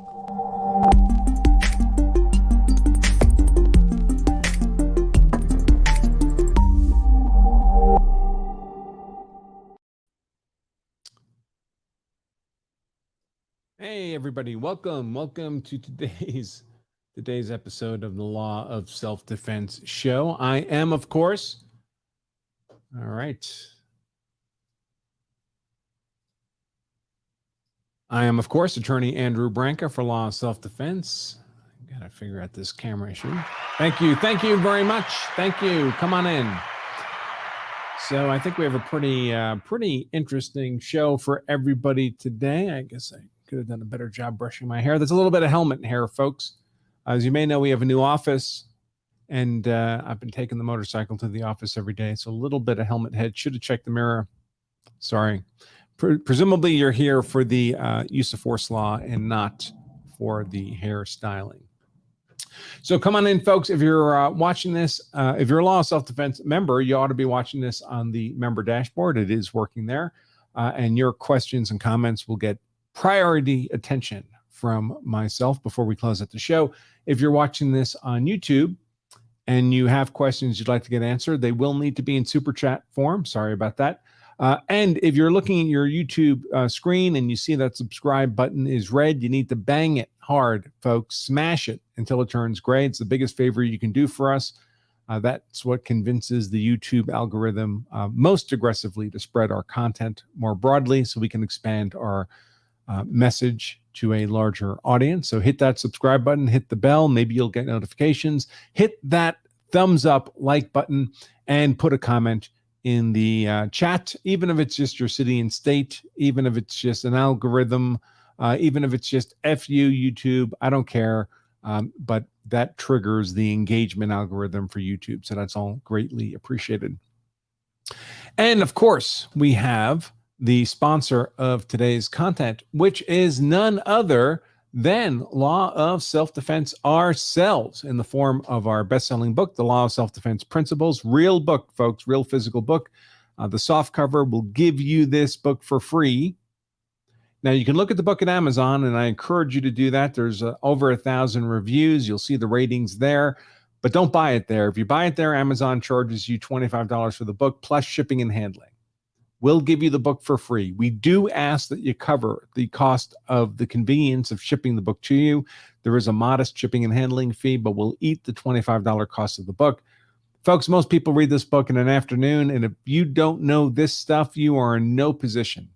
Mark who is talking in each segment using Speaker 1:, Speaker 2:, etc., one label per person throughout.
Speaker 1: Hey everybody, welcome to today's episode of the Law of Self-Defense show. I am, of course, Attorney Andrew Branca for Law of Self-Defense. Gotta figure out this camera issue. Thank you very much. Thank you. Come on in. So I think we have a pretty interesting show for everybody today. I guess I could have done a better job brushing my hair. There's a little bit of helmet hair, folks. As you may know, we have a new office, and I've been taking the motorcycle to the office every day. So a little bit of helmet head. Should have checked the mirror. Sorry. Presumably you're here for the use of force law and not for the hair styling. So come on in, folks. If you're watching this, if you're a Law of Self-Defense member, you ought to be watching this on the member dashboard. It is working there. And your questions and comments will get priority attention from myself before we close out the show. If you're watching this on YouTube and you have questions you'd like to get answered, they will need to be in super chat form. Sorry about that. And if you're looking at your YouTube screen and you see that subscribe button is red, you need to bang it hard, folks. Smash it until it turns gray. It's the biggest favor you can do for us. That's what convinces the YouTube algorithm most aggressively to spread our content more broadly so we can expand our message to a larger audience. So hit that subscribe button, hit the bell. Maybe you'll get notifications. Hit that thumbs up like button and put a comment in the chat, even if it's just your city and state, even if it's just an algorithm, even if it's just F you, YouTube, I don't care. But that triggers the engagement algorithm for YouTube. So that's all greatly appreciated. And of course, we have the sponsor of today's content, which is none other than Law of Self-Defense ourselves, in the form of our best-selling book, The Law of Self-Defense Principles. Real book, folks, real physical book. The soft cover will give you this book for free. Now, you can look at the book at Amazon, and I encourage you to do that. There's over 1,000 reviews. You'll see the ratings there, but don't buy it there. If you buy it there, Amazon charges you $25 for the book, plus shipping and handling. We'll give you the book for free. We do ask that you cover the cost of the convenience of shipping the book to you. There is a modest shipping and handling fee, but we'll eat the $25 cost of the book. Folks, most people read this book in an afternoon, and if you don't know this stuff, you are in no position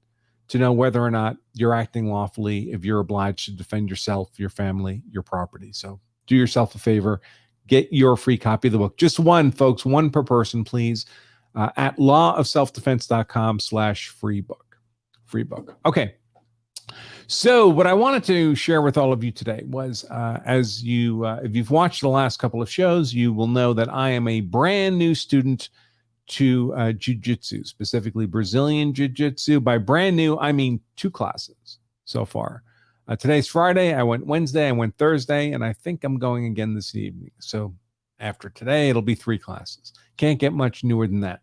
Speaker 1: to know whether or not you're acting lawfully if you're obliged to defend yourself, your family, your property. So do yourself a favor. Get your free copy of the book. Just one, folks, one per person, please. At lawofselfdefense.com/free book. Free book. Okay. So what I wanted to share with all of you today was, if you've watched the last couple of shows, you will know that I am a brand new student to Jiu-Jitsu, specifically Brazilian Jiu-Jitsu. By brand new, I mean 2 classes so far. Today's Friday. I went Wednesday. I went Thursday, and I think I'm going again this evening. So after today, it'll be 3 classes. Can't get much newer than that.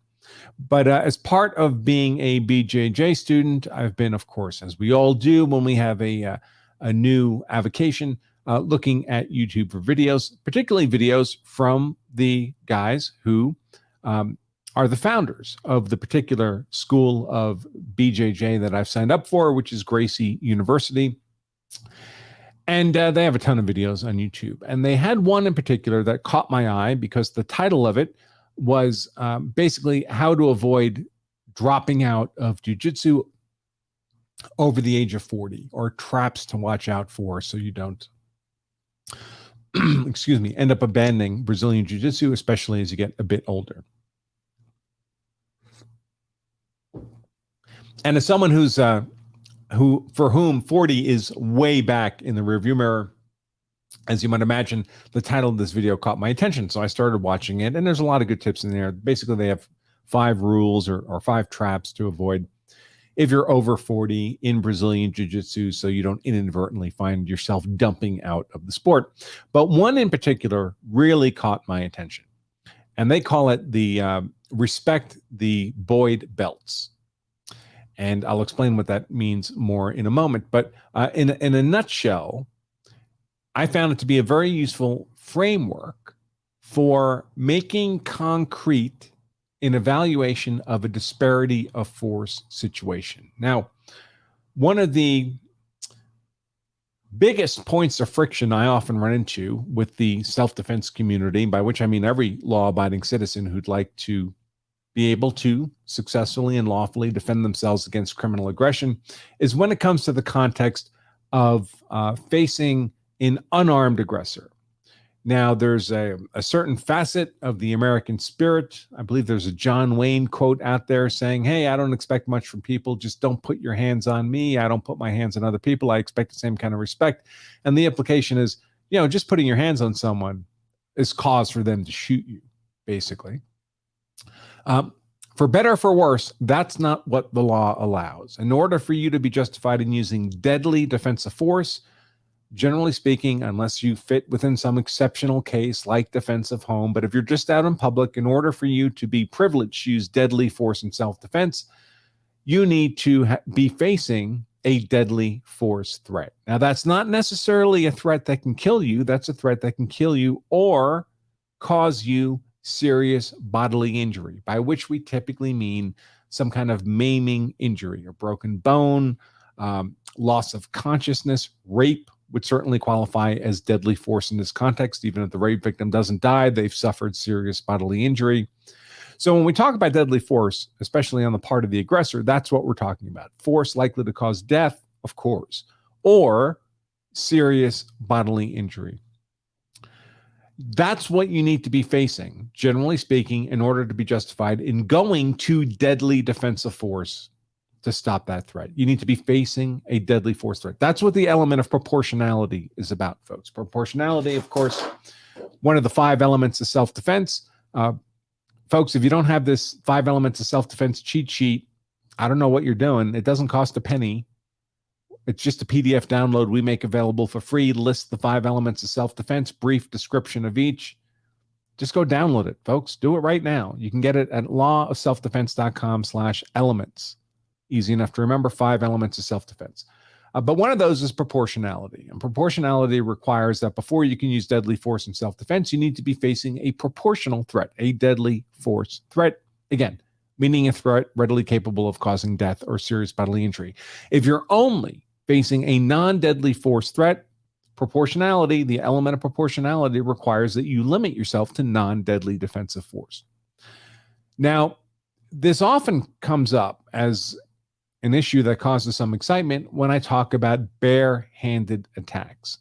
Speaker 1: But as part of being a BJJ student, I've been, of course, as we all do when we have a new avocation, looking at YouTube for videos, particularly videos from the guys who are the founders of the particular school of BJJ that I've signed up for, which is Gracie University. And they have a ton of videos on YouTube. And they had one in particular that caught my eye because the title of it was basically how to avoid dropping out of jiu-jitsu over the age of 40, or traps to watch out for so you don't, excuse me, end up abandoning Brazilian jiu-jitsu, especially as you get a bit older. And as someone for whom 40 is way back in the rearview mirror, as you might imagine, the title of this video caught my attention. So I started watching it, and there's a lot of good tips in there. Basically, they have 5 rules or 5 traps to avoid if you're over 40 in Brazilian Jiu-Jitsu, so you don't inadvertently find yourself dumping out of the sport. But one in particular really caught my attention, and they call it the respect the Boyd belts. And I'll explain what that means more in a moment. But in a nutshell, I found it to be a very useful framework for making concrete an evaluation of a disparity of force situation. Now, one of the biggest points of friction I often run into with the self-defense community, by which I mean every law-abiding citizen who'd like to be able to successfully and lawfully defend themselves against criminal aggression, is when it comes to the context of facing an unarmed aggressor. Now, there's a certain facet of the American spirit. I believe there's a John Wayne quote out there saying, hey, I don't expect much from people. Just don't put your hands on me. I don't put my hands on other people. I expect the same kind of respect. And the implication is, just putting your hands on someone is cause for them to shoot you, basically. For better or for worse, that's not what the law allows. In order for you to be justified in using deadly defensive force, generally speaking, unless you fit within some exceptional case like defense of home, but if you're just out in public, in order for you to be privileged to use deadly force in self-defense, you need to be facing a deadly force threat. Now, that's not necessarily a threat that can kill you. That's a threat that can kill you or cause you serious bodily injury, by which we typically mean some kind of maiming injury, or broken bone, loss of consciousness. Rape would certainly qualify as deadly force in this context. Even if the rape victim doesn't die, they've suffered serious bodily injury. So when we talk about deadly force, especially on the part of the aggressor, that's what we're talking about. Force likely to cause death, of course, or serious bodily injury. That's what you need to be facing, generally speaking, in order to be justified in going to deadly defensive force to stop that threat. You need to be facing a deadly force threat. That's what the element of proportionality is about, folks. Proportionality, of course, one of the 5 elements of self-defense. Folks, if you don't have this 5 elements of self-defense cheat sheet, I don't know what you're doing. It doesn't cost a penny. It's just a PDF download we make available for free. Lists the 5 elements of self-defense, brief description of each. Just go download it, folks. Do it right now. You can get it at lawofselfdefense.com/elements. Easy enough to remember, 5 elements of self-defense. But one of those is proportionality. And proportionality requires that before you can use deadly force in self-defense, you need to be facing a proportional threat, a deadly force threat. Again, meaning a threat readily capable of causing death or serious bodily injury. If you're only facing a non-deadly force threat, proportionality, the element of proportionality, requires that you limit yourself to non-deadly defensive force. Now, this often comes up as an issue that causes some excitement when I talk about bare-handed attacks.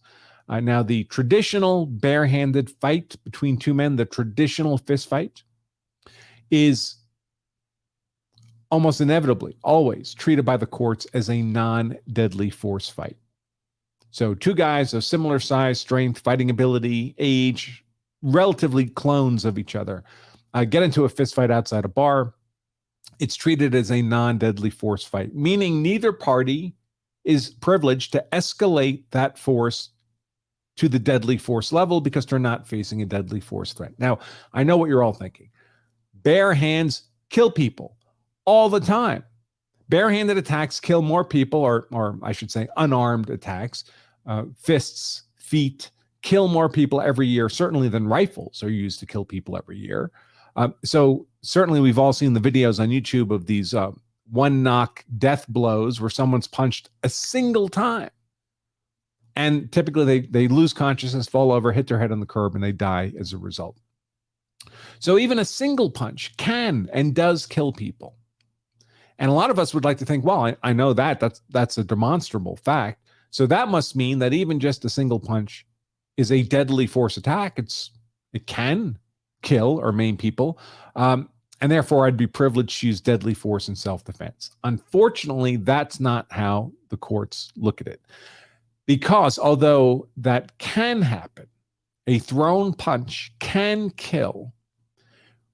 Speaker 1: Now, the traditional bare-handed fight between 2 men, the traditional fist fight, is almost inevitably always treated by the courts as a non-deadly force fight. So 2 guys of similar size, strength, fighting ability, age, relatively clones of each other, get into a fist fight outside a bar. It's treated as a non-deadly force fight, meaning neither party is privileged to escalate that force to the deadly force level because they're not facing a deadly force threat. Now, I know what you're all thinking. Bare hands kill people all the time. Barehanded attacks kill more people, or I should say unarmed attacks, fists, feet, kill more people every year, certainly than rifles are used to kill people every year. So certainly we've all seen the videos on YouTube of these one-knock death blows where someone's punched a single time. And typically they lose consciousness, fall over, hit their head on the curb, and they die as a result. So even a single punch can and does kill people. And a lot of us would like to think, well, I know that's a demonstrable fact. So that must mean that even just a single punch is a deadly force attack. It can kill or maim people. And therefore, I'd be privileged to use deadly force in self-defense. Unfortunately, that's not how the courts look at it. Because although that can happen, a thrown punch can kill,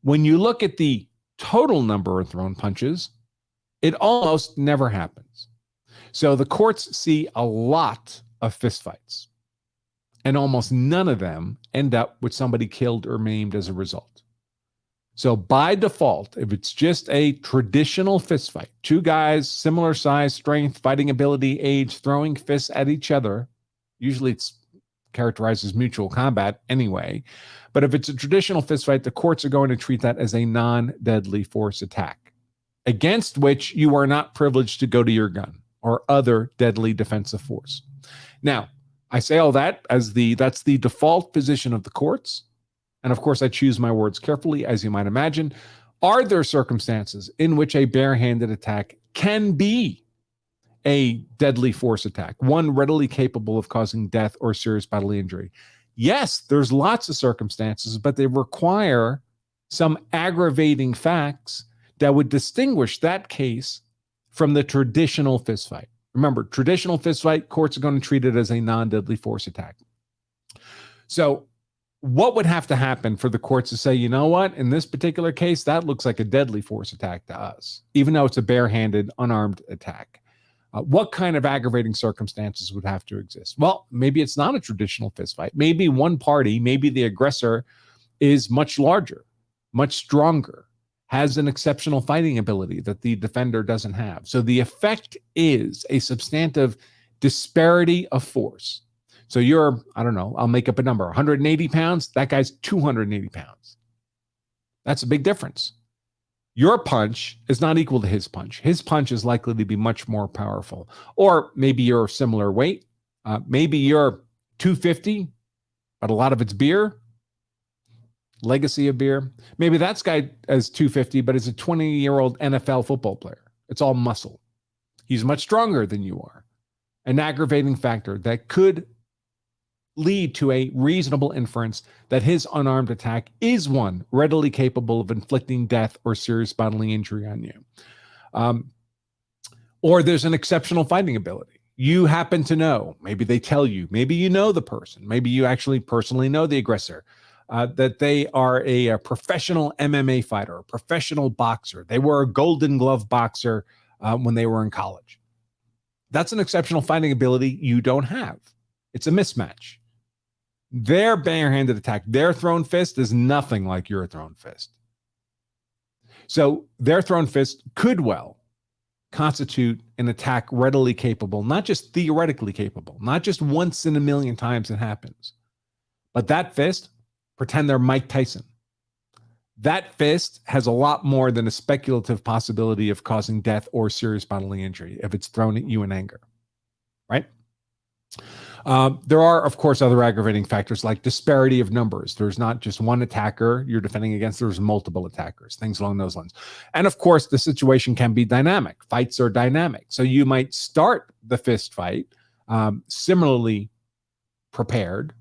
Speaker 1: when you look at the total number of thrown punches, it almost never happens. So the courts see a lot of fistfights, and almost none of them end up with somebody killed or maimed as a result. So by default, if it's just a traditional fistfight, 2 guys, similar size, strength, fighting ability, age, throwing fists at each other, usually it's characterized as mutual combat anyway. But if it's a traditional fistfight, the courts are going to treat that as a non-deadly force attack, against which you are not privileged to go to your gun or other deadly defensive force. Now, I say all that as that's the default position of the courts. And of course, I choose my words carefully, as you might imagine. Are there circumstances in which a barehanded attack can be a deadly force attack, one readily capable of causing death or serious bodily injury? Yes, there's lots of circumstances, but they require some aggravating facts that would distinguish that case from the traditional fistfight. Remember, traditional fistfight, courts are going to treat it as a non-deadly force attack. So what would have to happen for the courts to say, you know what, in this particular case, that looks like a deadly force attack to us, even though it's a barehanded, unarmed attack? What kind of aggravating circumstances would have to exist? Well, maybe it's not a traditional fistfight. Maybe one party, maybe the aggressor, is much larger, much stronger, has an exceptional fighting ability that the defender doesn't have. So the effect is a substantive disparity of force. So you're, I don't know, I'll make up a number, 180 pounds. That guy's 280 pounds. That's a big difference. Your punch is not equal to his punch. His punch is likely to be much more powerful. Or maybe you're similar weight. Maybe you're 250, but a lot of it's beer. Legacy of beer. Maybe that guy is 250, but is a 20-year-old NFL football player. It's all muscle. He's much stronger than you are. An aggravating factor that could lead to a reasonable inference that his unarmed attack is one readily capable of inflicting death or serious bodily injury on you. Or there's an exceptional fighting ability. You happen to know, maybe they tell you, maybe you know the person, maybe you actually personally know the aggressor, that they are a professional MMA fighter, a professional boxer. They were a Golden Glove boxer when they were in college. That's an exceptional fighting ability you don't have. It's a mismatch. Their barehanded attack, their thrown fist is nothing like your thrown fist. So their thrown fist could well constitute an attack readily capable, not just theoretically capable, not just once in a million times it happens, but that fist, pretend they're Mike Tyson. That fist has a lot more than a speculative possibility of causing death or serious bodily injury if it's thrown at you in anger, right? There are, of course, other aggravating factors like disparity of numbers. There's not just one attacker you're defending against. There's multiple attackers, things along those lines. And, of course, the situation can be dynamic. Fights are dynamic. So you might start the fist fight similarly prepared,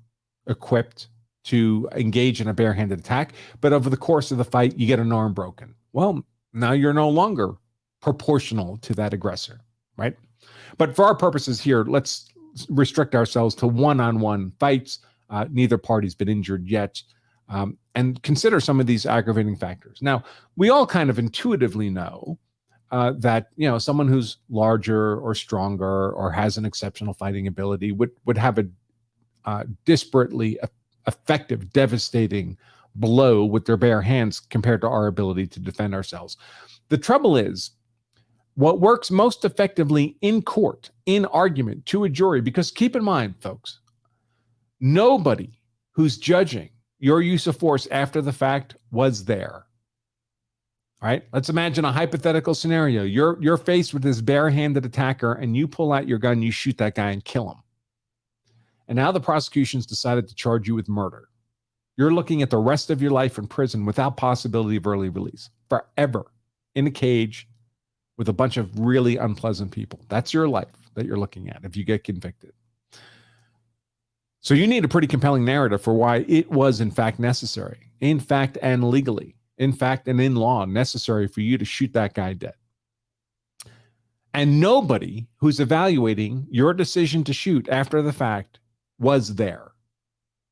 Speaker 1: equipped to engage in a barehanded attack, but over the course of the fight, you get an arm broken. Well, now you're no longer proportional to that aggressor, right? But for our purposes here, let's restrict ourselves to one-on-one fights. Neither party's been injured yet, and consider some of these aggravating factors. Now, we all kind of intuitively know that, you know, someone who's larger or stronger or has an exceptional fighting ability would have a disparately effective, devastating blow with their bare hands compared to our ability to defend ourselves. The trouble is, what works most effectively in court, in argument, to a jury, because keep in mind, folks, nobody who's judging your use of force after the fact was there. All right, let's imagine a hypothetical scenario. You're faced with this barehanded attacker and you pull out your gun, you shoot that guy and kill him. And now the prosecution's decided to charge you with murder. You're looking at the rest of your life in prison without possibility of early release, forever, in a cage with a bunch of really unpleasant people. That's your life that you're looking at if you get convicted. So you need a pretty compelling narrative for why it was in fact necessary, in fact and legally, in fact and in law, necessary for you to shoot that guy dead. And nobody who's evaluating your decision to shoot after the fact was there.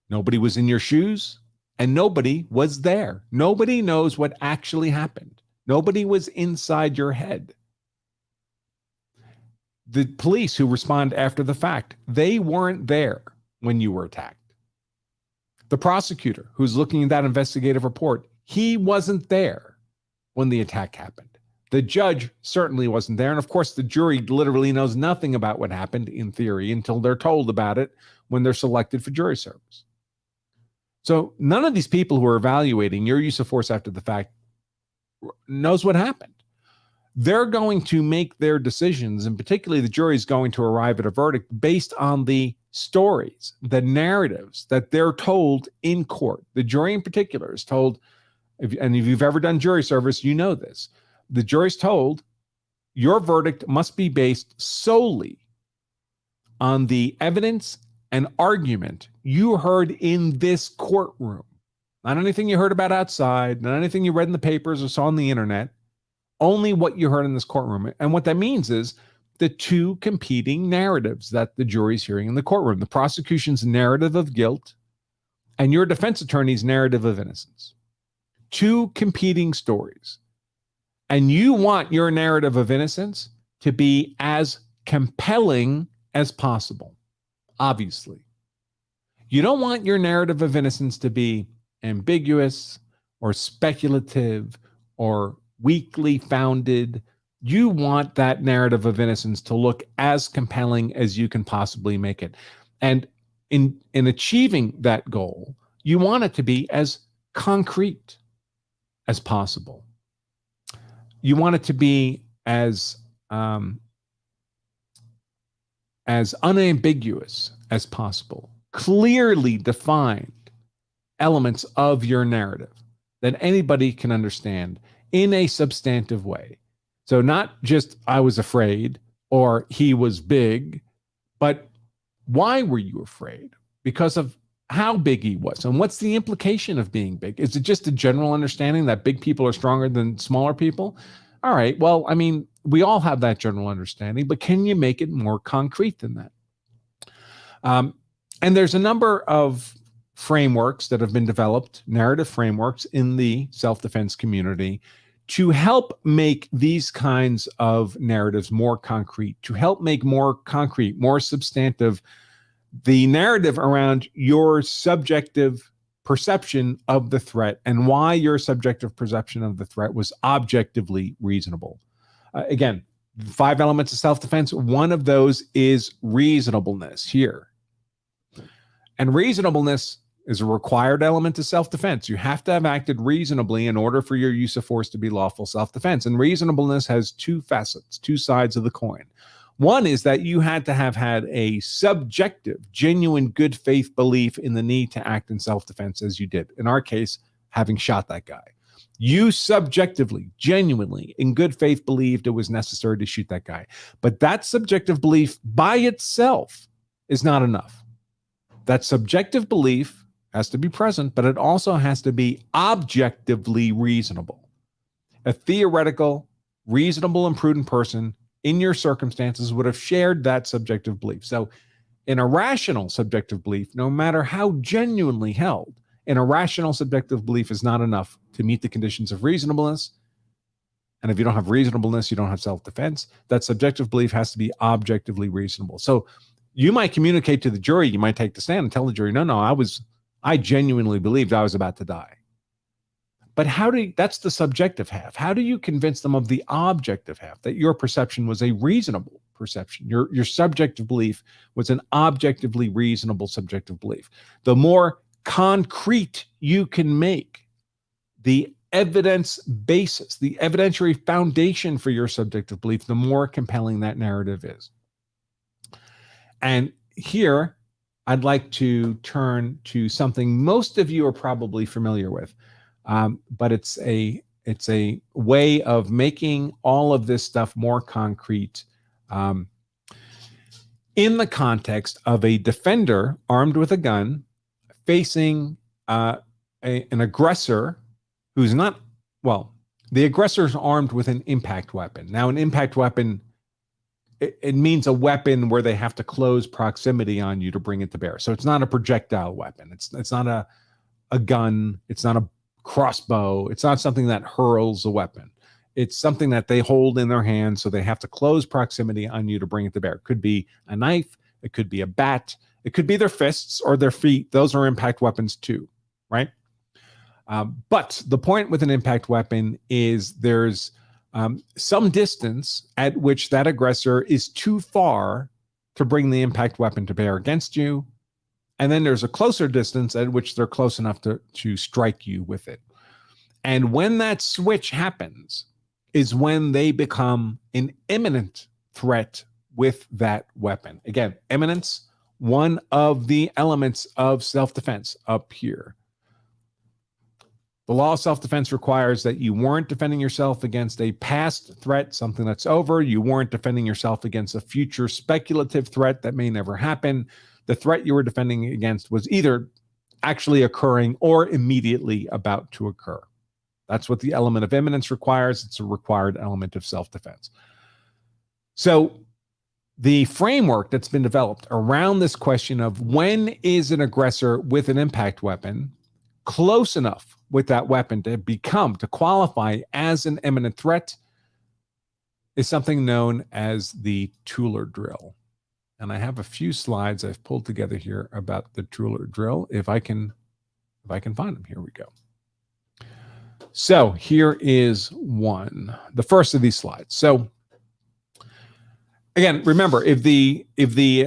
Speaker 1: Nobody was in your shoes, and nobody was there. Nobody knows what actually happened. Nobody was inside your head. The police who respond after the fact, they weren't there when you were attacked. The prosecutor who's looking at that investigative report, he wasn't there when the attack happened. The judge certainly wasn't there. And of course, the jury literally knows nothing about what happened in theory until they're told about it when they're selected for jury service. So none of these people who are evaluating your use of force after the fact knows what happened. They're going to make their decisions, and particularly the jury is going to arrive at a verdict based on the stories, the narratives that they're told in court. The jury in particular is told, and if you've ever done jury service, you know this. The jury's told your verdict must be based solely on the evidence and argument you heard in this courtroom. Not anything you heard about outside, not anything you read in the papers or saw on the internet, only what you heard in this courtroom. And what that means is the two competing narratives that the jury's hearing in the courtroom, the prosecution's narrative of guilt and your defense attorney's narrative of innocence. Two competing stories. And you want your narrative of innocence to be as compelling as possible, obviously. You don't want your narrative of innocence to be ambiguous or speculative or weakly founded. You want that narrative of innocence to look as compelling as you can possibly make it. And in achieving that goal, you want it to be as concrete as possible. You want it to be as unambiguous as possible, clearly defined elements of your narrative that anybody can understand in a substantive way. So not just I was afraid or he was big, but why were you afraid? Because of how big he was. And what's the implication of being big? Is it just a general understanding that big people are stronger than smaller people? All right, well, I mean, we all have that general understanding, but can you make it more concrete than that? And there's a number of frameworks that have been developed, narrative frameworks in the self-defense community to help make these kinds of narratives more concrete, to help make more concrete, more substantive the narrative around your subjective perception of the threat and why your subjective perception of the threat was objectively reasonable. Again, 5 elements of self-defense. One of those is reasonableness here. And reasonableness is a required element of self-defense. You have to have acted reasonably in order for your use of force to be lawful self-defense. And reasonableness has 2 facets, 2 sides of the coin. One is that you had to have had a subjective, genuine good faith belief in the need to act in self-defense as you did. In our case, having shot that guy. You subjectively, genuinely, in good faith believed it was necessary to shoot that guy. But that subjective belief by itself is not enough. That subjective belief has to be present, but it also has to be objectively reasonable. A theoretical, reasonable, and prudent person in your circumstances would have shared that subjective belief. So in a rational subjective belief, no matter how genuinely held, an irrational subjective belief is not enough to meet the conditions of reasonableness. And if you don't have reasonableness, you don't have self-defense. That subjective belief has to be objectively reasonable. So you might communicate to the jury, you might take the stand and tell the jury, no, I genuinely believed I was about to die. But that's the subjective half. How do you convince them of the objective half, that your perception was a reasonable perception? Your subjective belief was an objectively reasonable subjective belief. The more concrete you can make the evidence basis, the evidentiary foundation for your subjective belief, the more compelling that narrative is. And here, I'd like to turn to something most of you are probably familiar with, but it's a way of making all of this stuff more concrete in the context of a defender armed with a gun facing an aggressor who's not, well, the aggressor is armed with an impact weapon. Now, an impact weapon, it means a weapon where they have to close proximity on you to bring it to bear. So it's not a projectile weapon. It's not a gun. It's not a crossbow. It's not something that hurls a weapon. It's something that they hold in their hand, so they have to close proximity on you to bring it to bear. It could be a knife. It could be a bat. It could be their fists or their feet. Those are impact weapons too, right? But the point with an impact weapon is there's some distance at which that aggressor is too far to bring the impact weapon to bear against you. And then there's a closer distance at which they're close enough to strike you with it. And when that switch happens is when they become an imminent threat with that weapon. Again, imminence, one of the elements of self-defense up here. The law of self-defense requires that you weren't defending yourself against a past threat, something that's over. You weren't defending yourself against a future speculative threat that may never happen. The threat you were defending against was either actually occurring or immediately about to occur. That's what the element of imminence requires. It's a required element of self-defense. So the framework that's been developed around this question of when is an aggressor with an impact weapon close enough with that weapon to qualify as an imminent threat is something known as the Tullar Drill. And I have a few slides I've pulled together here about the Tullar Drill. If I can find them, here we go. So here is one, the first of these slides. So again, remember, if the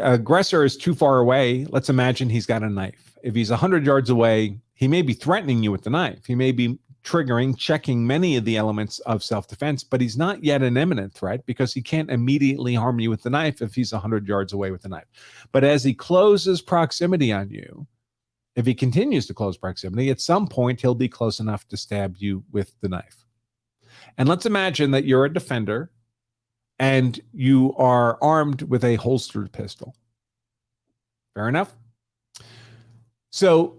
Speaker 1: aggressor is too far away, let's imagine he's got a knife. If he's 100 yards away, he may be threatening you with the knife. He may be checking many of the elements of self-defense, but he's not yet an imminent threat because he can't immediately harm you with the knife if he's 100 yards away with the knife. But as he closes proximity on you, if he continues to close proximity, at some point he'll be close enough to stab you with the knife. And let's imagine that you're a defender and you are armed with a holstered pistol. Fair enough? So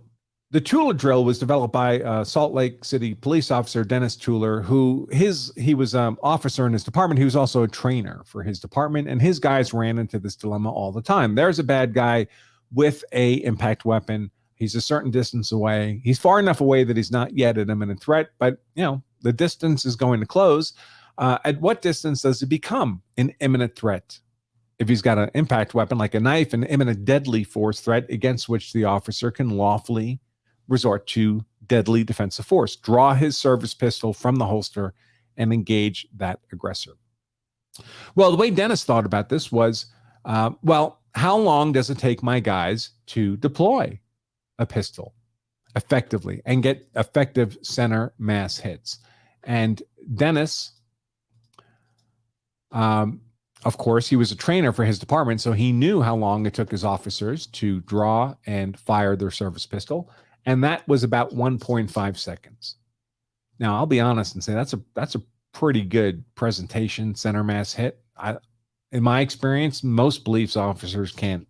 Speaker 1: the Tullar Drill was developed by Salt Lake City police officer Dennis Tullar, who he was an officer in his department. He was also a trainer for his department, and his guys ran into this dilemma all the time. There's a bad guy with a impact weapon. He's a certain distance away. He's far enough away that he's not yet an imminent threat, but the distance is going to close. At what distance does it become an imminent threat? If he's got an impact weapon like a knife, an imminent deadly force threat against which the officer can lawfully resort to deadly defensive force, draw his service pistol from the holster and engage that aggressor. Well, the way Dennis thought about this was, how long does it take my guys to deploy a pistol effectively and get effective center mass hits? And Dennis, of course, he was a trainer for his department, so he knew how long it took his officers to draw and fire their service pistol, and that was about 1.5 seconds. Now, I'll be honest and say that's a pretty good presentation center mass hit. In my experience, most police officers can't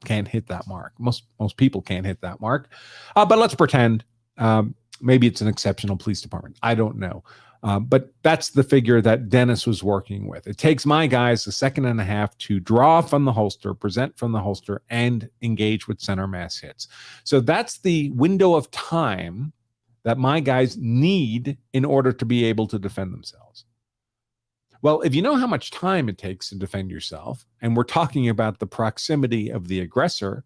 Speaker 1: hit that mark. Most people can't hit that mark. But let's pretend maybe it's an exceptional police department. I don't know. But that's the figure that Dennis was working with. It takes my guys 1.5 seconds to draw from the holster, present from the holster, and engage with center mass hits. So that's the window of time that my guys need in order to be able to defend themselves. Well, if you know how much time it takes to defend yourself, and we're talking about the proximity of the aggressor,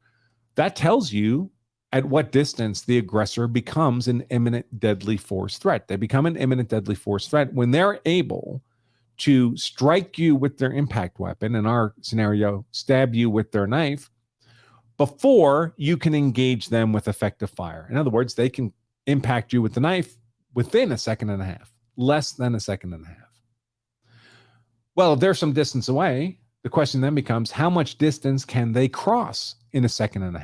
Speaker 1: that tells you at what distance the aggressor becomes an imminent deadly force threat. They become an imminent deadly force threat when they're able to strike you with their impact weapon, in our scenario, stab you with their knife, before you can engage them with effective fire. In other words, they can impact you with the knife within 1.5 seconds, less than 1.5 seconds. Well, if they're some distance away, the question then becomes, how much distance can they cross in 1.5 seconds?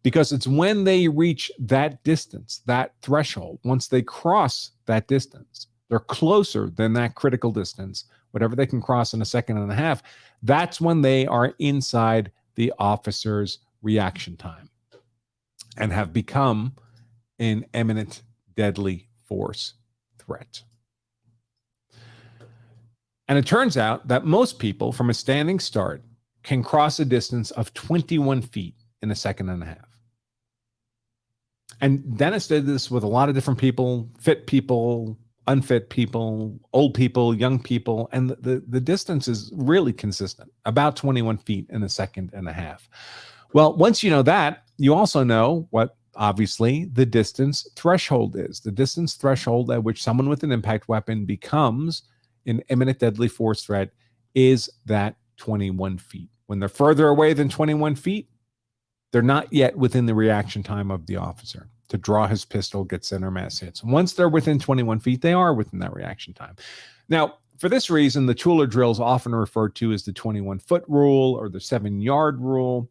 Speaker 1: Because it's when they reach that distance, that threshold, once they cross that distance, they're closer than that critical distance, whatever they can cross in 1.5 seconds, that's when they are inside the officer's reaction time and have become an imminent deadly force threat. And it turns out that most people from a standing start can cross a distance of 21 feet in 1.5 seconds. And Dennis did this with a lot of different people, fit people, unfit people, old people, young people, and the distance is really consistent, about 21 feet in 1.5 seconds. Well, once you know that, you also know what, obviously, the distance threshold is. The distance threshold at which someone with an impact weapon becomes an imminent deadly force threat is that 21 feet. When they're further away than 21 feet, They're not yet within the reaction time of the officer to draw his pistol, get center mass hits. Once they're within 21 feet, they are within that reaction time. Now, for this reason, the Tullar Drill is often referred to as the 21-foot rule or the 7-yard rule.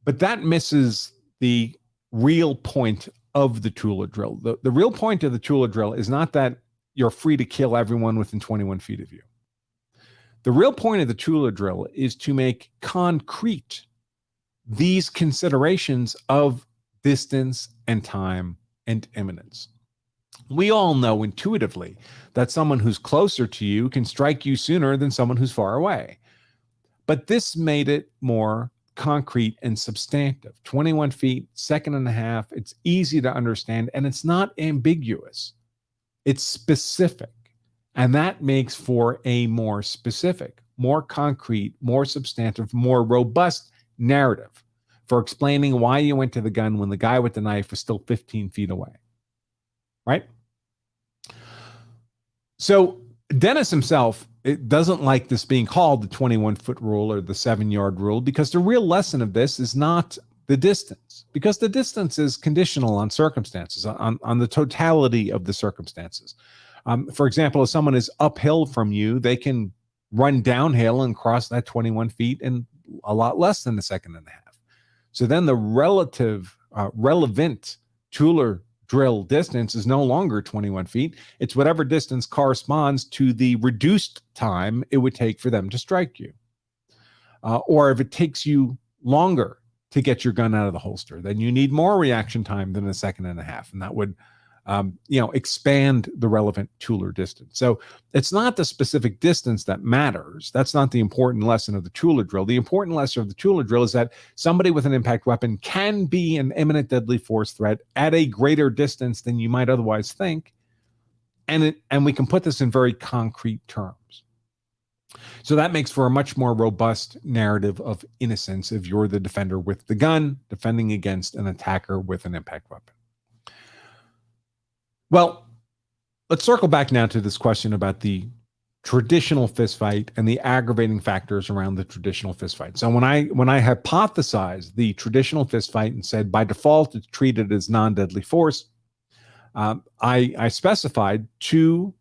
Speaker 1: But that misses the real point of the Tullar Drill. The real point of the Tullar Drill is not that you're free to kill everyone within 21 feet of you. The real point of the Tullar Drill is to make concrete these considerations of distance and time and imminence. We all know intuitively that someone who's closer to you can strike you sooner than someone who's far away. But this made it more concrete and substantive. 21 feet, second and a half. It's easy to understand, and it's not ambiguous. It's specific. And that makes for a more specific, more concrete, more substantive, more robust narrative for explaining why you went to the gun when the guy with the knife was still 15 feet away. Right? So Dennis himself, it doesn't like this being called the 21-foot rule or the 7-yard rule, because the real lesson of this is not the distance, because the distance is conditional on circumstances, on the totality of the circumstances. For example, if someone is uphill from you, they can run downhill and cross that 21 feet in a lot less than a second and a half. So then the relevant Tullar Drill distance is no longer 21 feet. It's whatever distance corresponds to the reduced time it would take for them to strike you. Or if it takes you longer to get your gun out of the holster, then you need more reaction time than a second and a half. And that would expand the relevant Tullar distance. So it's not the specific distance that matters. That's not the important lesson of the Tullar Drill. The important lesson of the Tullar Drill is that somebody with an impact weapon can be an imminent deadly force threat at a greater distance than you might otherwise think. And we can put this in very concrete terms. So that makes for a much more robust narrative of innocence if you're the defender with the gun defending against an attacker with an impact weapon. Well, let's circle back now to this question about the traditional fistfight and the aggravating factors around the traditional fistfight. So when I hypothesized the traditional fistfight and said by default it's treated as non-deadly force, I specified 2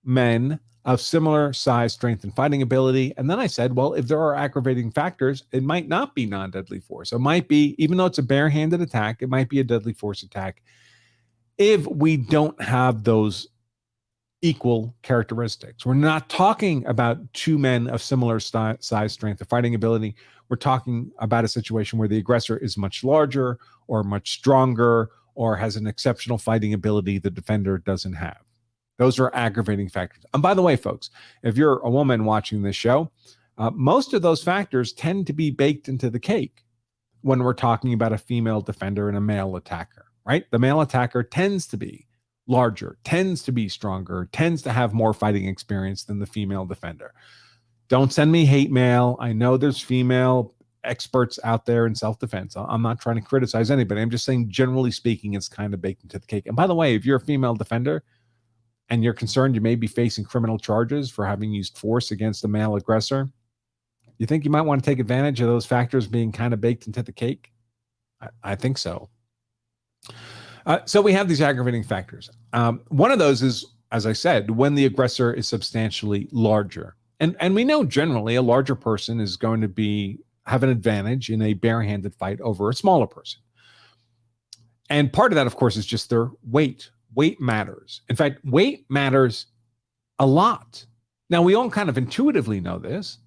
Speaker 1: men of similar size, strength, and fighting ability. And then I said, well, if there are aggravating factors, it might not be non-deadly force. It might be, even though it's a barehanded attack, it might be a deadly force attack if we don't have those equal characteristics. We're not talking about 2 men of similar size, strength, or fighting ability. We're talking about a situation where the aggressor is much larger or much stronger or has an exceptional fighting ability the defender doesn't have. Those are aggravating factors. And by the way, folks, if you're a woman watching this show, most of those factors tend to be baked into the cake when we're talking about a female defender and a male attacker. Right? The male attacker tends to be larger, tends to be stronger, tends to have more fighting experience than the female defender. Don't send me hate mail. I know there's female experts out there in self-defense. I'm not trying to criticize anybody. I'm just saying, generally speaking, it's kind of baked into the cake. And by the way, if you're a female defender and you're concerned you may be facing criminal charges for having used force against a male aggressor, you think you might want to take advantage of those factors being kind of baked into the cake? I think so. So we have these aggravating factors. One of those is, as I said, when the aggressor is substantially larger. And we know generally a larger person is going to have an advantage in a barehanded fight over a smaller person. And part of that, of course, is just their weight. Weight matters. In fact, weight matters a lot. Now, we all kind of intuitively know this,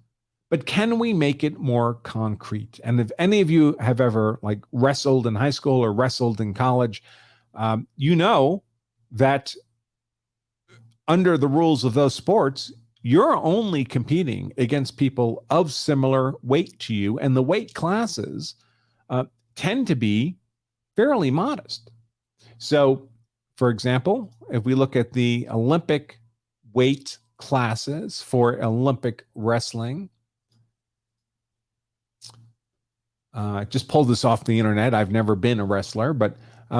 Speaker 1: but can we make it more concrete? And if any of you have ever wrestled in high school or wrestled in college, you know that under the rules of those sports, you're only competing against people of similar weight to you. And the weight classes tend to be fairly modest. So, for example, if we look at the Olympic weight classes for Olympic wrestling, I just pulled this off the internet. I've never been a wrestler, but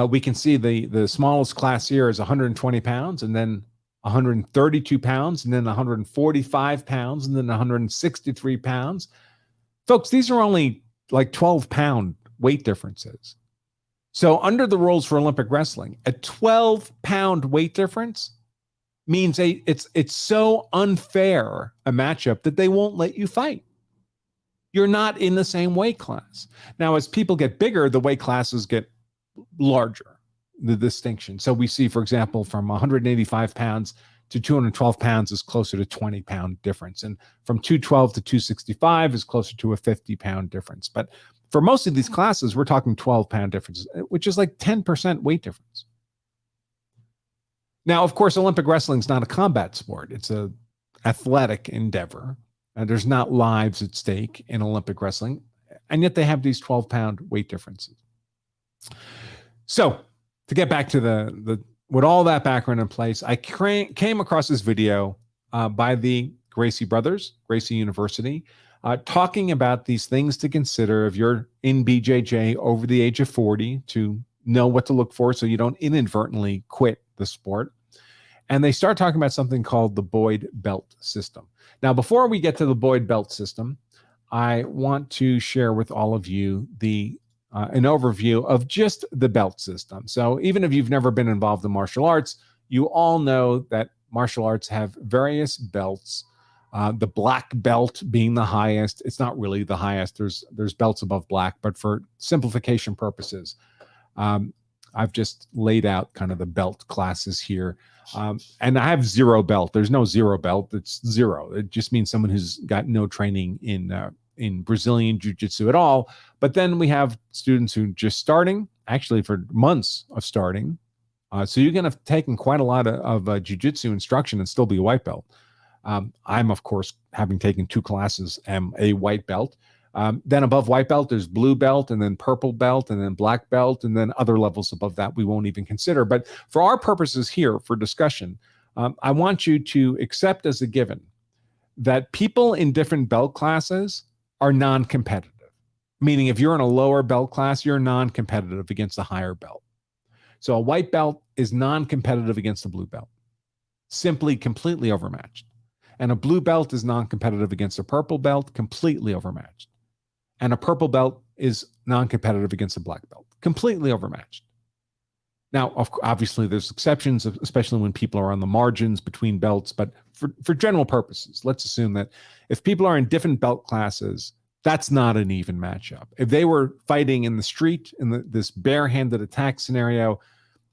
Speaker 1: we can see the smallest class here is 120 pounds, and then 132 pounds, and then 145 pounds, and then 163 pounds. Folks, these are only 12-pound weight differences. So under the rules for Olympic wrestling, a 12-pound weight difference means it's so unfair a matchup that they won't let you fight. You're not in the same weight class. Now, as people get bigger, the weight classes get larger, the distinction. So we see, for example, from 185 pounds to 212 pounds is closer to 20-pound difference. And from 212 to 265 is closer to a 50-pound difference. But for most of these classes, we're talking 12-pound differences, which is like 10% weight difference. Now, of course, Olympic wrestling is not a combat sport. It's an athletic endeavor. There's not lives at stake in Olympic wrestling. And yet they have these 12-pound weight differences. So to get back to with all that background in place, I came across this video by the Gracie brothers, Gracie University, talking about these things to consider if you're in BJJ over the age of 40 to know what to look for so you don't inadvertently quit the sport. And they start talking about something called the Boyd belt system. Now, before we get to the Boyd belt system, I want to share with all of you an overview of just the belt system. So even if you've never been involved in martial arts, you all know that martial arts have various belts. The black belt being the highest. It's not really the highest. There's belts above black, but for simplification purposes, I've just laid out kind of the belt classes here. And I have zero belt. There's no zero belt. It's zero. It just means someone who's got no training in Brazilian Jiu-Jitsu at all. But then we have students who are just starting, actually for months of starting. So you can have taken quite a lot of Jiu-Jitsu instruction and still be a white belt. I'm, of course, having taken 2 classes, am a white belt. Then above white belt, there's blue belt, and then purple belt, and then black belt, and then other levels above that we won't even consider. But for our purposes here for discussion, I want you to accept as a given that people in different belt classes are non-competitive. Meaning if you're in a lower belt class, you're non-competitive against a higher belt. So a white belt is non-competitive against a blue belt, simply completely overmatched. And a blue belt is non-competitive against a purple belt, completely overmatched. And a purple belt is non-competitive against a black belt, completely overmatched. Now, obviously, there's exceptions, especially when people are on the margins between belts. But for general purposes, let's assume that if people are in different belt classes, that's not an even matchup. If they were fighting in the street in this barehanded attack scenario,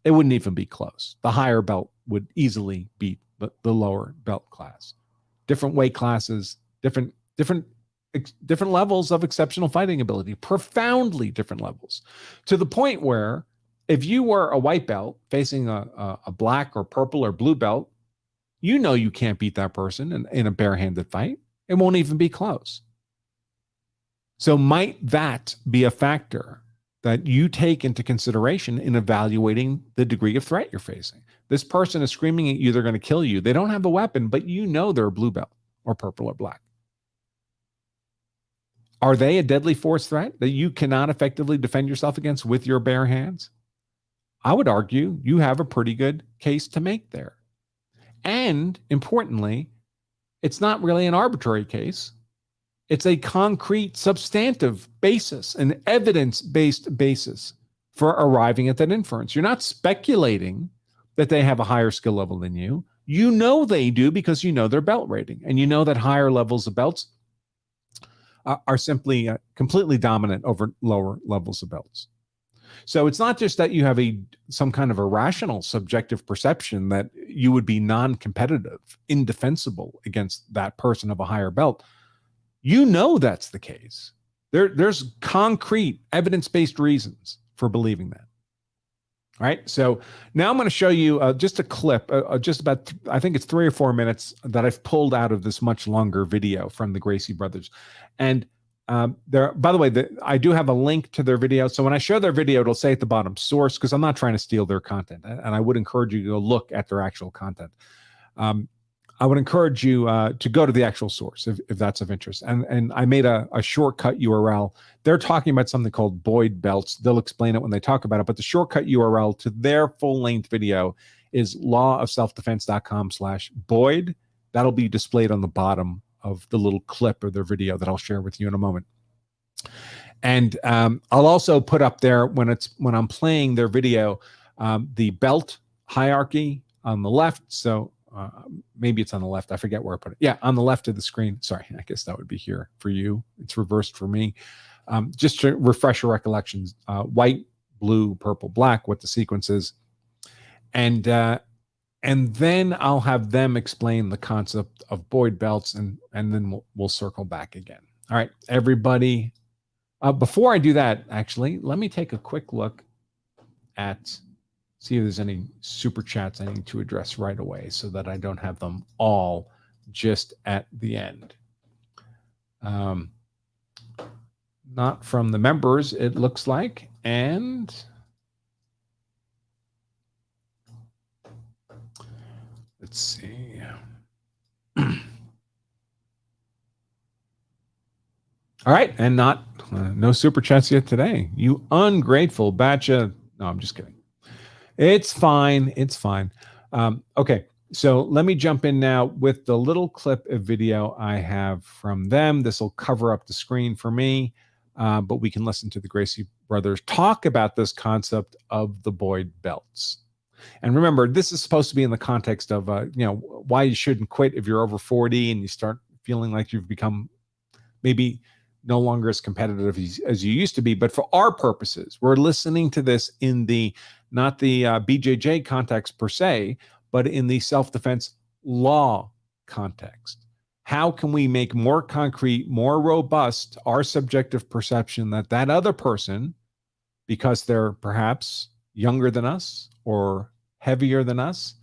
Speaker 1: it wouldn't even be close. The higher belt would easily beat the lower belt class. Different weight classes, different levels of exceptional fighting ability, profoundly different levels, to the point where if you were a white belt facing a black or purple or blue belt, you know you can't beat that person in a barehanded fight. It won't even be close. So might that be a factor that you take into consideration in evaluating the degree of threat you're facing? This person is screaming at you, they're going to kill you. They don't have a weapon, but you know they're a blue belt or purple or black. Are they a deadly force threat that you cannot effectively defend yourself against with your bare hands? I would argue you have a pretty good case to make there. And importantly, it's not really an arbitrary case. It's a concrete, substantive basis, an evidence-based basis for arriving at that inference. You're not speculating that they have a higher skill level than you. You know they do because you know their belt rating, and you know that higher levels of belts are simply completely dominant over lower levels of belts. So it's not just that you have some kind of irrational subjective perception that you would be non-competitive, indefensible against that person of a higher belt. You know that's the case. There's concrete evidence-based reasons for believing that. All right, so now I'm going to show you just a clip, just about, I think it's 3 or 4 minutes that I've pulled out of this much longer video from the Gracie brothers. And by the way, I do have a link to their video. So when I show their video, it'll say at the bottom, source, because I'm not trying to steal their content. And I would encourage you to go look at their actual content. I would encourage you to go to the actual source if that's of interest. And I made a shortcut URL. They're talking about something called Boyd belts. They'll explain it when they talk about it. But the shortcut URL to their full-length video is lawofselfdefense.com/Boyd. That'll be displayed on the bottom of the little clip of their video that I'll share with you in a moment. And I'll also put up there when I'm playing their video, the belt hierarchy on the left. So maybe it's on the left. I forget where I put it. Yeah, on the left of the screen. Sorry, I guess that would be here for you. It's reversed for me. Just to refresh your recollections, white, blue, purple, black, what the sequence is. And then I'll have them explain the concept of Boyd belts, and then we'll circle back again. All right, everybody. Before I do that, actually, let me take a quick look at, see if there's any super chats I need to address right away so that I don't have them all just at the end. Not from the members, it looks like. And let's see. All right, and no super chats yet today. You ungrateful batch of... No, I'm just kidding. It's fine. It's fine. Okay, so let me jump in now with the little clip of video I have from them. This will cover up the screen for me, but we can listen to the Gracie brothers talk about this concept of the Boyd belts. And remember, this is supposed to be in the context of, why you shouldn't quit if you're over 40 and you start feeling like you've become maybe no longer as competitive as you used to be. But for our purposes, we're listening to this in not the BJJ context per se, but in the self-defense law context. How can we make more concrete, more robust our subjective perception that other person, because they're perhaps younger than us or heavier than us,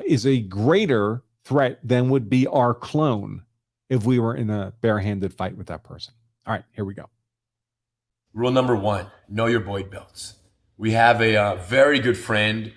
Speaker 1: is a greater threat than would be our clone if we were in a barehanded fight with that person. All right, here we go.
Speaker 2: Rule number 1, know your Boyd belts. We have a very good friend,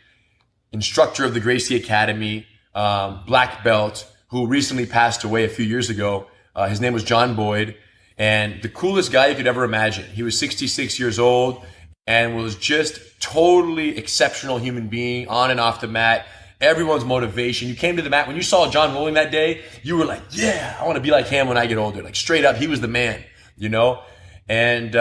Speaker 2: instructor of the Gracie Academy, black belt, who recently passed away a few years ago. His name was John Boyd, and the coolest guy you could ever imagine. He was 66 years old and was just totally exceptional human being on and off the mat. Everyone's motivation. You came to the mat. When you saw John rolling that day, you were like, yeah, I want to be like him when I get older. Like straight up, he was the man, And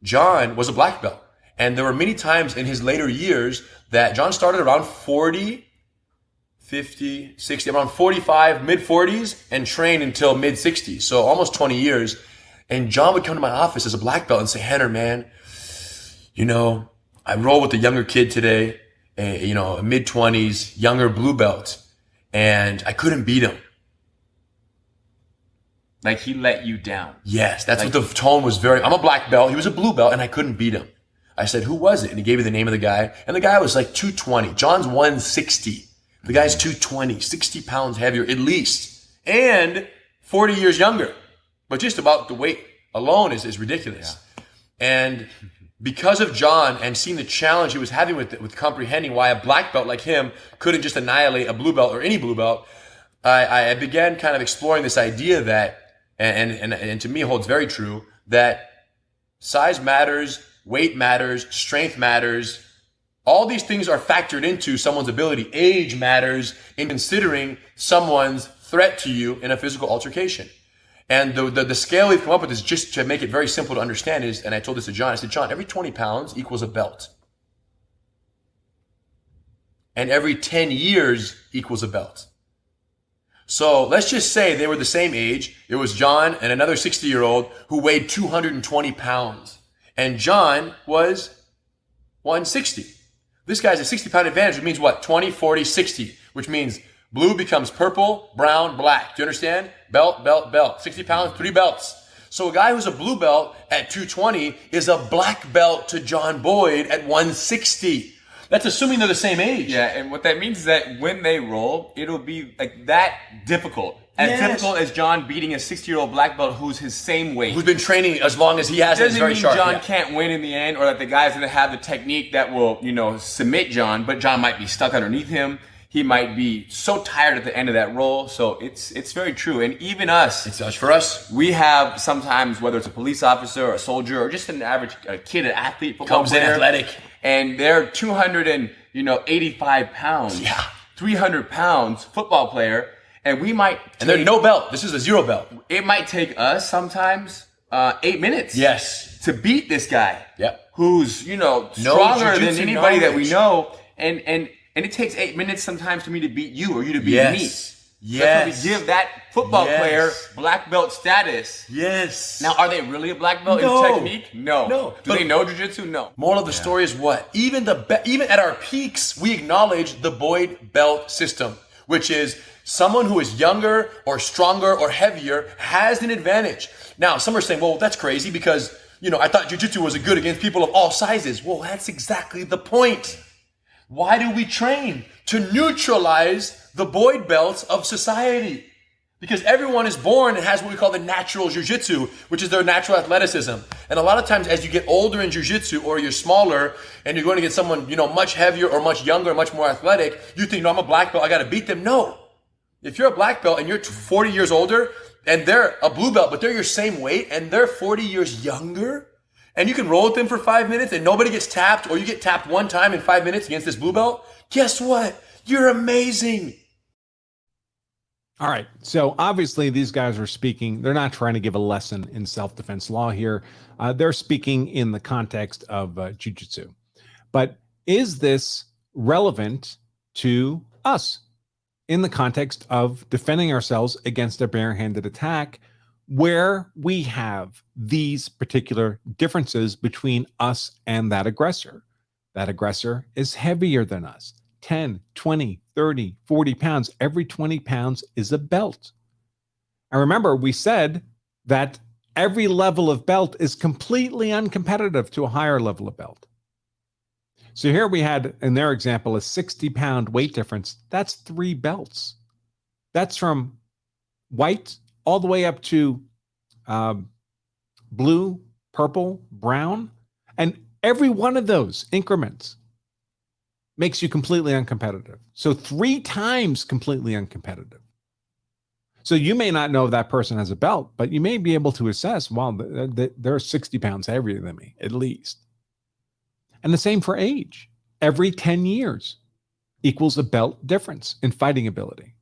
Speaker 2: John was a black belt. And there were many times in his later years that John started around 40, 50, 60, around 45, mid-40s, and trained until mid-60s. So almost 20 years. And John would come to my office as a black belt and say, Rener, man, I roll with a younger kid today, a mid-20s, younger blue belt, and I couldn't beat him.
Speaker 3: Like he let you down.
Speaker 2: Yes, that's what the tone was. I'm a black belt, he was a blue belt, and I couldn't beat him. I said, who was it? And he gave me the name of the guy, and the guy was like 220. John's 160. The guy's 220, 60 pounds heavier at least, and 40 years younger. But just about the weight alone is ridiculous. Yeah. And because of John and seeing the challenge he was having with comprehending why a black belt like him couldn't just annihilate a blue belt or any blue belt, I began kind of exploring this idea that, and to me holds very true, that size matters, weight matters, strength matters. All these things are factored into someone's ability. Age matters in considering someone's threat to you in a physical altercation. And the scale we've come up with is just to make it very simple to understand is, and I told this to John, I said, John, every 20 pounds equals a belt. And every 10 years equals a belt. So let's just say they were the same age. It was John and another 60-year-old who weighed 220 pounds. And John was 160. This guy's a 60-pound advantage, which means what? 20, 40, 60, which means blue becomes purple, brown, black. Do you understand? Belt, belt, belt. 60 pounds, 3 belts. So a guy who's a blue belt at 220 is a black belt to John Boyd at 160. That's assuming they're the same age.
Speaker 3: Yeah, and what that means is that when they roll, it'll be like that difficult. As difficult as John beating a 60-year-old black belt who's his same weight.
Speaker 2: Who's been training as long as he has.
Speaker 3: Doesn't
Speaker 2: very
Speaker 3: mean
Speaker 2: sharp.
Speaker 3: John can't win in the end, or that the guy's going to have the technique that will, submit John, but John might be stuck underneath him. He might be so tired at the end of that roll. So it's very true. And even us.
Speaker 2: It's us for us.
Speaker 3: We have sometimes, whether it's a police officer or a soldier or just an average kid, an athlete, football
Speaker 2: comes in athletic.
Speaker 3: And they're 285 pounds.
Speaker 2: Yeah.
Speaker 3: 300 pounds football player. And we might
Speaker 2: and they're no belt. This is a 0 belt.
Speaker 3: It might take us sometimes 8 minutes.
Speaker 2: Yes.
Speaker 3: To beat this guy.
Speaker 2: Yep.
Speaker 3: Who's, you know, stronger than anybody that we know. And it takes 8 minutes sometimes for me to beat you or you to beat me.
Speaker 2: Yes.
Speaker 3: That's why we give that football player black belt status.
Speaker 2: Yes.
Speaker 3: Now, are they really a black belt in technique? No. Do they know jiu-jitsu? No.
Speaker 2: Moral of the story is what? Even at our peaks, we acknowledge the Boyd belt system, which is someone who is younger or stronger or heavier has an advantage. Now, some are saying, well, that's crazy because, you know, I thought jiu-jitsu was good against people of all sizes. Well, that's exactly the point. Why do we train? To neutralize the Boyd belts of society. Because everyone is born and has what we call the natural jiu-jitsu, which is their natural athleticism. And a lot of times as you get older in jiu-jitsu or you're smaller and you're going to get someone, you know, much heavier or much younger, much more athletic, you think, no, I'm a black belt, I got to beat them. No. If you're a black belt and you're 40 years older and they're a blue belt, but they're your same weight and they're 40 years younger, and you can roll with them for 5 minutes and nobody gets tapped, or you get tapped one time in 5 minutes against this blue belt, guess what? You're amazing.
Speaker 1: All right. So obviously these guys are speaking. They're not trying to give a lesson in self-defense law here. They're speaking in the context of jiu-jitsu. But is this relevant to us in the context of defending ourselves against a barehanded attack where we have these particular differences between us and that aggressor? That aggressor is heavier than us. 10, 20, 30, 40 pounds. Every 20 pounds is a belt. And remember, we said that every level of belt is completely uncompetitive to a higher level of belt. So here we had, in their example, a 60-pound weight difference. That's 3 belts. That's from white all the way up to blue, purple, brown. And every one of those increments makes you completely uncompetitive. So 3 times completely uncompetitive. So you may not know if that person has a belt, but you may be able to assess, well, they're 60 pounds heavier than me, at least. And the same for age. Every 10 years equals a belt difference in fighting ability.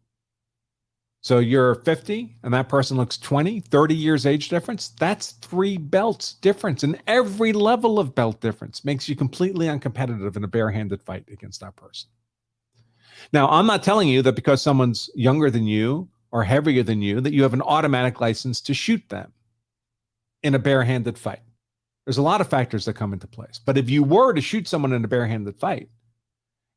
Speaker 1: So you're 50 and that person looks 20, 30 years age difference. That's 3 belts difference. And every level of belt difference makes you completely uncompetitive in a barehanded fight against that person. Now, I'm not telling you that because someone's younger than you or heavier than you, that you have an automatic license to shoot them in a barehanded fight. There's a lot of factors that come into place. But if you were to shoot someone in a barehanded fight,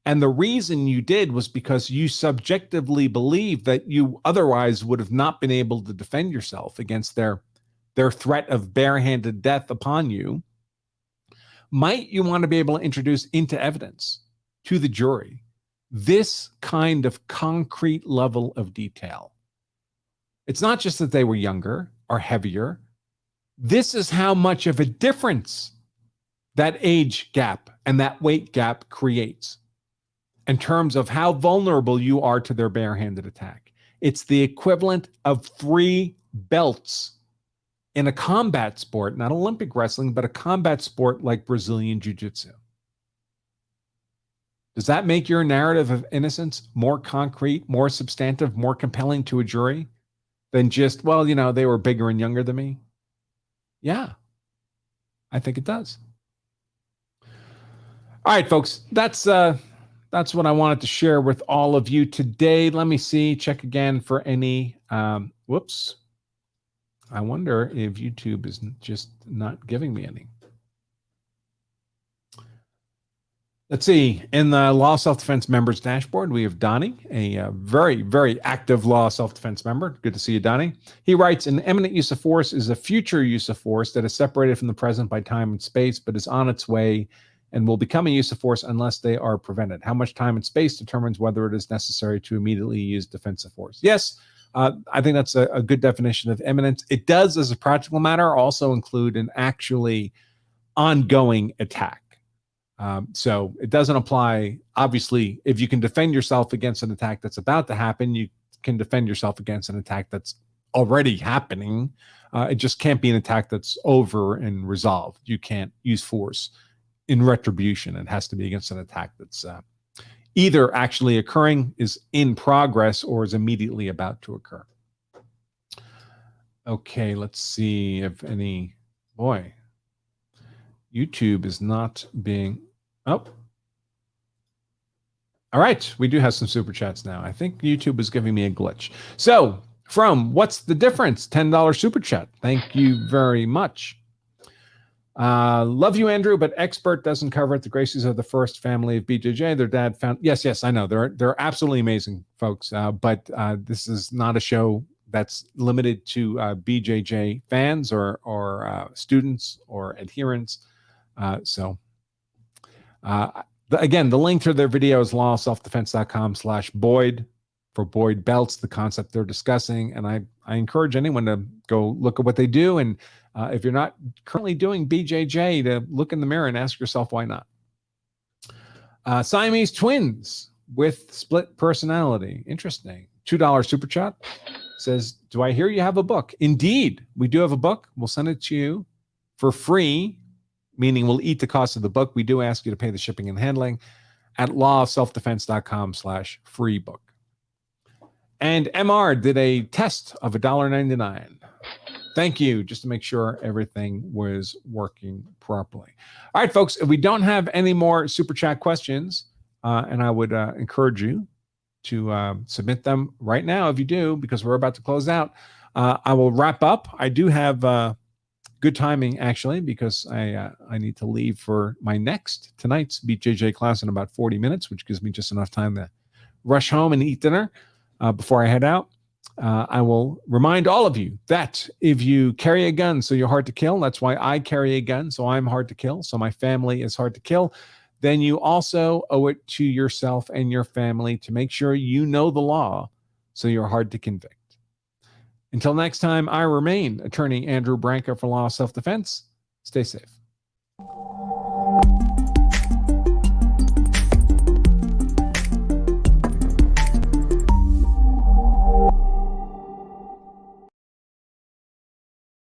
Speaker 1: and the reason you did was because you subjectively believe that you otherwise would have not been able to defend yourself against their threat of barehanded death upon you, might you want to be able to introduce into evidence to the jury this kind of concrete level of detail. It's not just that they were younger or heavier. This is how much of a difference that age gap and that weight gap creates in terms of how vulnerable you are to their barehanded attack. It's the equivalent of 3 belts in a combat sport, not Olympic wrestling, but a combat sport like Brazilian Jiu-Jitsu. Does that make your narrative of innocence more concrete, more substantive, more compelling to a jury than just, well, you know, they were bigger and younger than me? Yeah, I think it does. All right, folks, that's what I wanted to share with all of you today. Let me see, check again for any, whoops. I wonder if YouTube is just not giving me any. Let's see, in the Law Self-Defense members dashboard, we have Donnie, a very, very active Law Self-Defense member. Good to see you, Donnie. He writes, an imminent use of force is a future use of force that is separated from the present by time and space, but is on its way and will become a use of force unless they are prevented. How much time and space determines whether it is necessary to immediately use defensive force. Yes, I think that's a good definition of imminent. It does, as a practical matter, also include an actually ongoing attack. So it doesn't apply, obviously, if you can defend yourself against an attack that's about to happen, you can defend yourself against an attack that's already happening. It just can't be an attack that's over and resolved. You can't use force in retribution. It has to be against an attack that's either actually occurring, is in progress, or is immediately about to occur. Okay, let's see if any. Boy, YouTube is not being. Oh. All right, we do have some super chats now. I think YouTube is giving me a glitch. So, from What's the Difference? $10 super chat. Thank you very much. Love you, Andrew, but expert doesn't cover it. The Gracies are the first family of BJJ. Their dad found. Yes, I know. They're absolutely amazing folks. But this is not a show that's limited to BJJ fans or students or adherents. Again, the link to their video is lawselfdefense.com/Boyd for Boyd belts, the concept they're discussing. And I encourage anyone to go look at what they do. And if you're not currently doing BJJ, to look in the mirror and ask yourself, why not? Siamese twins with split personality. Interesting. $2 super chat says, do I hear you have a book? Indeed, we do have a book. We'll send it to you for free, meaning we'll eat the cost of the book. We do ask you to pay the shipping and handling at lawofselfdefense.com/free book. And MR did a test of $1.99. Thank you, just to make sure everything was working properly. All right, folks, if we don't have any more super chat questions, and I would encourage you to submit them right now if you do, because we're about to close out. I will wrap up. I do have good timing, actually, because I need to leave for my tonight's BJJ class in about 40 minutes, which gives me just enough time to rush home and eat dinner before I head out. I will remind all of you that if you carry a gun, so you're hard to kill, that's why I carry a gun, so I'm hard to kill, so my family is hard to kill, then you also owe it to yourself and your family to make sure you know the law, so you're hard to convict. Until next time, I remain Attorney Andrew Branca for Law Self-Defense. Stay safe.